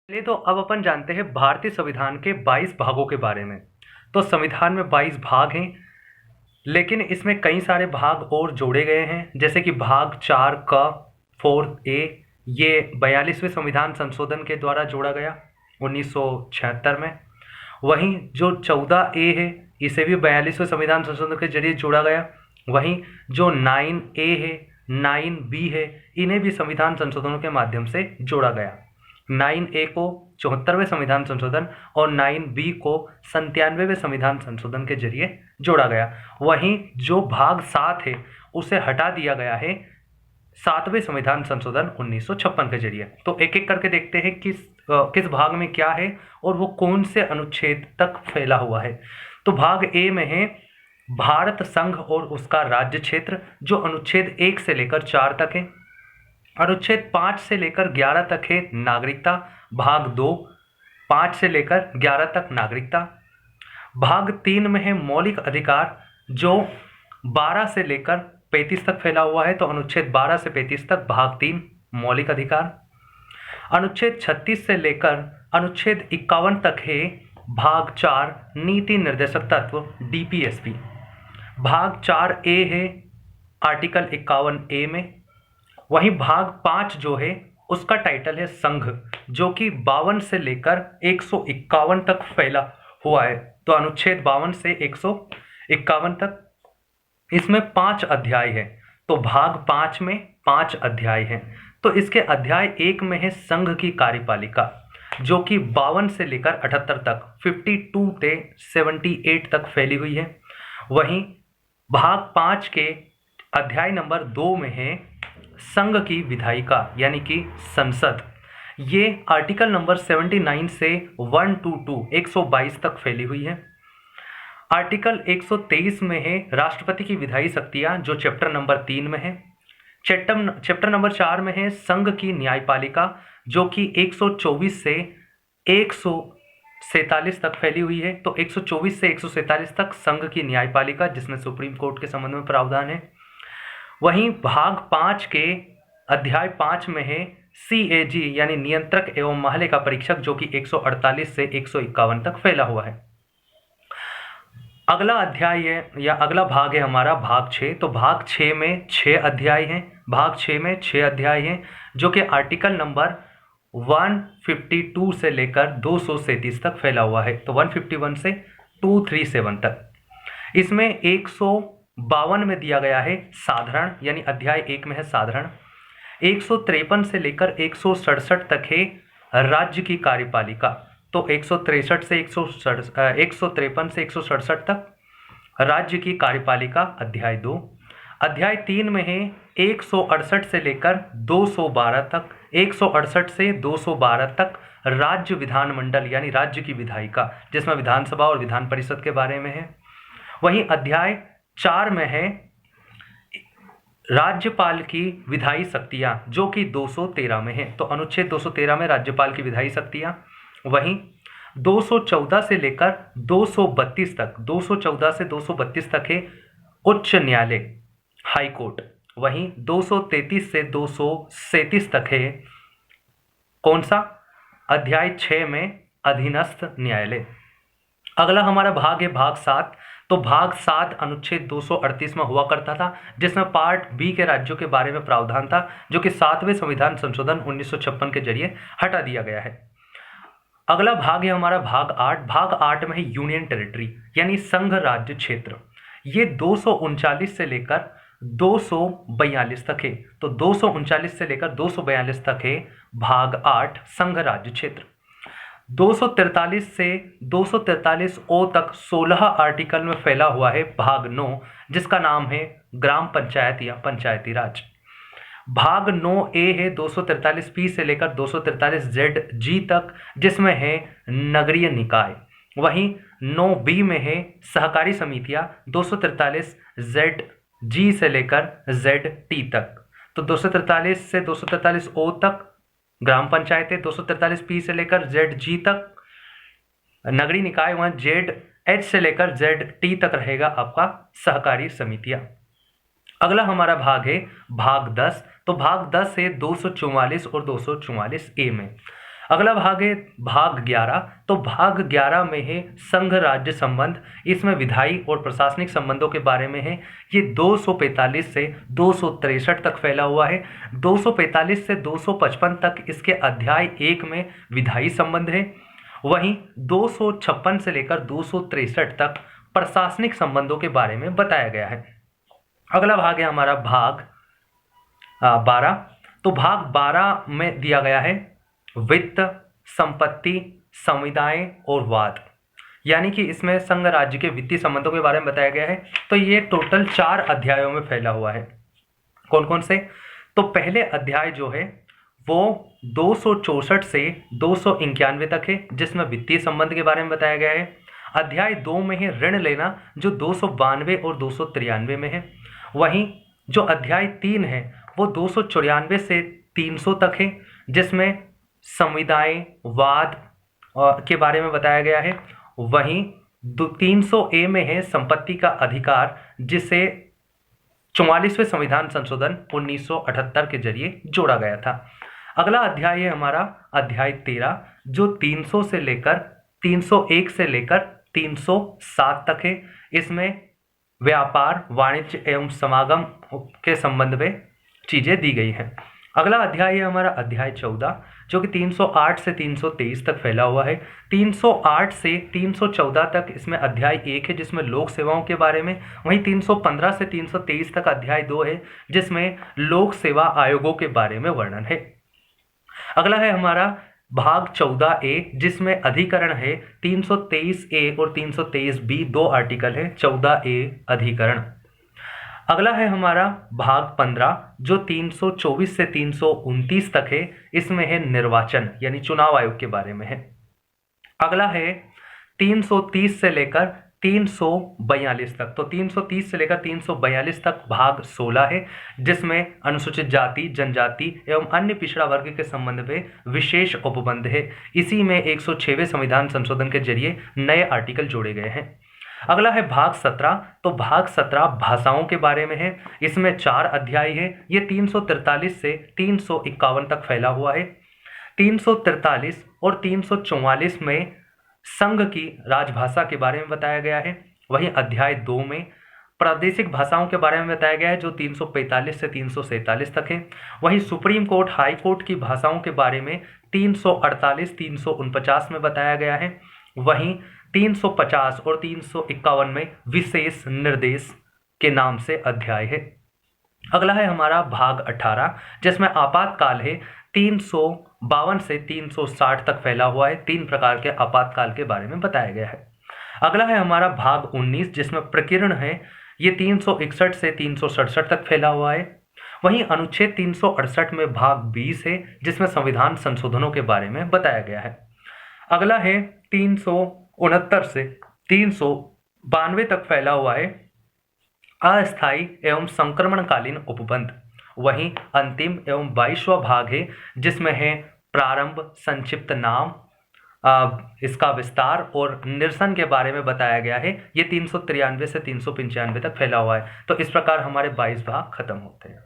चलिए तो अब अपन जानते हैं भारतीय संविधान के 22 भागों के बारे में। तो संविधान में 22 भाग हैं, लेकिन इसमें कई सारे भाग और जोड़े गए हैं, जैसे कि भाग 4 क 4A ये 42वें संविधान संशोधन के द्वारा जोड़ा गया 1976 में। वहीं जो 14A है इसे भी 42वें संविधान संशोधन के जरिए जोड़ा गया। वहीं जो 9A है 9B है इन्हें भी संविधान संशोधनों के माध्यम से जोड़ा गया। 9A को 74वें संविधान संशोधन और 9B को 97वें संविधान संशोधन के जरिए जोड़ा गया। वहीं जो भाग 7 है उसे हटा दिया गया है 7वें संविधान संशोधन 1956 के जरिए। तो एक एक करके देखते हैं किस भाग में क्या है और वो कौन से अनुच्छेद तक फैला हुआ है। तो भाग ए में है भारत संघ और उसका राज्य क्षेत्र, जो अनुच्छेद 1 से लेकर 4 तक है। अनुच्छेद 5 से लेकर 11 तक है नागरिकता। भाग 2 5 से लेकर 11 तक नागरिकता। भाग 3 में है मौलिक अधिकार, जो 12 से लेकर 35 तक फैला हुआ है। तो अनुच्छेद 12 से 35 तक भाग 3 मौलिक अधिकार। अनुच्छेद 36 से लेकर अनुच्छेद 51 तक है भाग 4 नीति निर्देशक तत्व DPSP। भाग 4A है आर्टिकल 51A में। वहीं भाग 5 जो है उसका टाइटल है संघ, जो कि 52 से लेकर 151 तक फैला हुआ है। तो अनुच्छेद 52 से 151 तक इसमें 5 अध्याय है। तो भाग 5 में 5 अध्याय हैं। तो इसके अध्याय 1 में है संघ की कार्यपालिका, जो कि 52 से लेकर 78 तक 52 से 78 तक फैली हुई है। वहीं भाग 5 के अध्याय नंबर 2 में है संघ की विधायिका यानी कि संसद। ये आर्टिकल नंबर 79 से 122 तक फैली हुई है। आर्टिकल 123 में है राष्ट्रपति की विधायी शक्तियां, जो चैप्टर नंबर 3 में है। चैप्टर नंबर 4 में है संघ की न्यायपालिका, जो कि 124 से 147 तक फैली हुई है। तो 124 से 147 तक संघ की न्यायपालिका, जिसमें सुप्रीम कोर्ट के संबंध में प्रावधान है। वहीं भाग 5 के अध्याय 5 में है CAG यानी नियंत्रक एवं महालेखा परीक्षक, जो कि 148 से 151 तक फैला हुआ है। अगला अध्याय है या अगला भाग है हमारा भाग 6। तो भाग 6 में 6 अध्याय हैं। भाग 6 में 6 अध्याय हैं, जो कि आर्टिकल नंबर 152 से लेकर 237 तक फैला हुआ है। तो 151 से 237 तक। इसमें 152 में दिया गया है साधारण, यानी अध्याय 1 में है साधारण। 153 से लेकर 167 तक है राज्य की कार्यपालिका। तो 163 से 153 से 167 तक राज्य की कार्यपालिका अध्याय 2। अध्याय 3 में है 168 से लेकर 212 तक, 168 से 212 तक राज्य विधानमंडल यानी राज्य की विधायिका, जिसमें विधानसभा और विधान परिषद के बारे में है। वहीं अध्याय 4 में है राज्यपाल की विधायी शक्तियां, जो कि 213 में है। तो अनुच्छेद 213 में राज्यपाल की विधायी शक्तियां। वहीं 214 से लेकर 232 तक, 214 से 232 तक है उच्च न्यायालय हाई कोर्ट। वहीं 233 से 237 तक है कौन सा, अध्याय 6 में अधीनस्थ न्यायालय। अगला हमारा भाग है भाग 7। तो भाग 7 अनुच्छेद 238 में हुआ करता था, जिसमें पार्ट बी के राज्यों के बारे में प्रावधान था, जो कि 7वें संविधान संशोधन 1956 के जरिए हटा दिया गया है। अगला भाग है हमारा भाग 8। भाग 8 में है यूनियन टेरिटरी यानी संघ राज्य क्षेत्र। ये 239 से लेकर 242 तक है। तो 239 से लेकर 242 तक है भाग 8 संघ राज्य क्षेत्र। 243 से 243 ओ तक 16 आर्टिकल में फैला हुआ है भाग 9, जिसका नाम है ग्राम पंचायत या पंचायती राज। भाग 9A है 243P से लेकर 243ZG तक, जिसमें है नगरीय निकाय। वहीं 9B में है सहकारी समितियां 243ZG से लेकर ZT तक। तो 243 से 243O तक ग्राम पंचायतें, 243P से लेकर ZG तक नगरीय निकाय, वहाँ ZH से लेकर ZT तक रहेगा आपका सहकारी समितियां। अगला हमारा भाग है भाग 10। तो भाग 10 है 244 और 244A में। अगला भाग है भाग 11। तो भाग 11 में है संघ राज्य संबंध। इसमें विधायी और प्रशासनिक संबंधों के बारे में है। ये 245 से 263 तक फैला हुआ है। 245 से 255 तक इसके अध्याय 1 में विधायी संबंध है। वहीं 256 से लेकर 263 तक प्रशासनिक संबंधों के बारे में बताया गया है। अगला भाग है हमारा भाग 12। तो भाग 12 में दिया गया है वित्त, संपत्ति, संविदाएं और वाद, यानी कि इसमें संघ राज्य के वित्तीय संबंधों के बारे में बताया गया है। तो ये टोटल 4 अध्यायों में फैला हुआ है। कौन कौन से? तो पहले अध्याय जो है वो 264 से 291 तक है, जिसमें वित्तीय संबंध के बारे में बताया गया है। अध्याय 2 में है ऋण लेना, जो 292 और 293 में है। वहीं जो अध्याय 3 है वो 294 से 300 तक है, जिसमें संविदाएं, वाद के बारे में बताया गया है। वहीं 300 में है संपत्ति का अधिकार, जिसे 44वें संविधान संशोधन 1978 के जरिए जोड़ा गया था। अगला अध्याय है हमारा अध्याय 13, जो 301 से लेकर 307 तक है। इसमें व्यापार, वाणिज्य एवं समागम के संबंध में चीजें दी गई हैं। अगला अध्याय है हमारा अध्याय 14, जो कि 308 से 323 तक फैला हुआ है। 308 से 314 तक इसमें अध्याय 1 है, जिसमें लोक सेवाओं के बारे में। वहीं 315 से 323 तक अध्याय 2 है, जिसमें लोक सेवा आयोगों के बारे में वर्णन है। अगला है हमारा भाग 14A, जिसमें अधिकरण है। 323A और 323B 2 आर्टिकल है 14A अधिकरण। अगला है हमारा भाग 15, जो 324 से 329 तक है। इसमें है निर्वाचन यानी चुनाव आयोग के बारे में है। अगला है 330 से लेकर 342 तक। तो 330 से लेकर 342 तक भाग 16 है, जिसमें अनुसूचित जाति, जनजाति एवं अन्य पिछड़ा वर्ग के संबंध में विशेष उपबंध है। इसी में 106वें संविधान संशोधन के जरिए नए आर्टिकल जोड़े गए हैं। अगला है भाग 17। तो भाग 17 भाषाओं के बारे में है। इसमें 4 अध्याय है। ये 343 से 351 तक फैला हुआ है। 343 और 344 में संघ की राजभाषा के बारे में बताया गया है। वहीं अध्याय 2 में प्रादेशिक भाषाओं के बारे में बताया गया है, जो 345 से 347 तक है। वहीं सुप्रीम कोर्ट, हाई कोर्ट की भाषाओं के बारे में 348, 349 में बताया गया है। वहीं 350 और 351 में विशेष निर्देश के नाम से अध्याय है। अगला है हमारा भाग 18, जिसमें आपातकाल है। 352 से 360 तक फैला हुआ है। 3 प्रकार के आपातकाल के बारे में बताया गया है। अगला है हमारा भाग 19, जिसमें प्रकीर्ण है। ये 361 से 367 तक फैला हुआ है। वहीं अनुच्छेद 368 में भाग 20 है, जिसमें संविधान संशोधनों के बारे में बताया गया है। अगला है 369 से 392 तक फैला हुआ है अस्थायी एवं संक्रमणकालीन उपबंध। वहीं अंतिम एवं 22वां भाग है, जिसमें है प्रारंभ, संक्षिप्त नाम, इसका विस्तार और निरसन के बारे में बताया गया है। ये 393 से 395 तक फैला हुआ है। तो इस प्रकार हमारे 22 भाग खत्म होते हैं।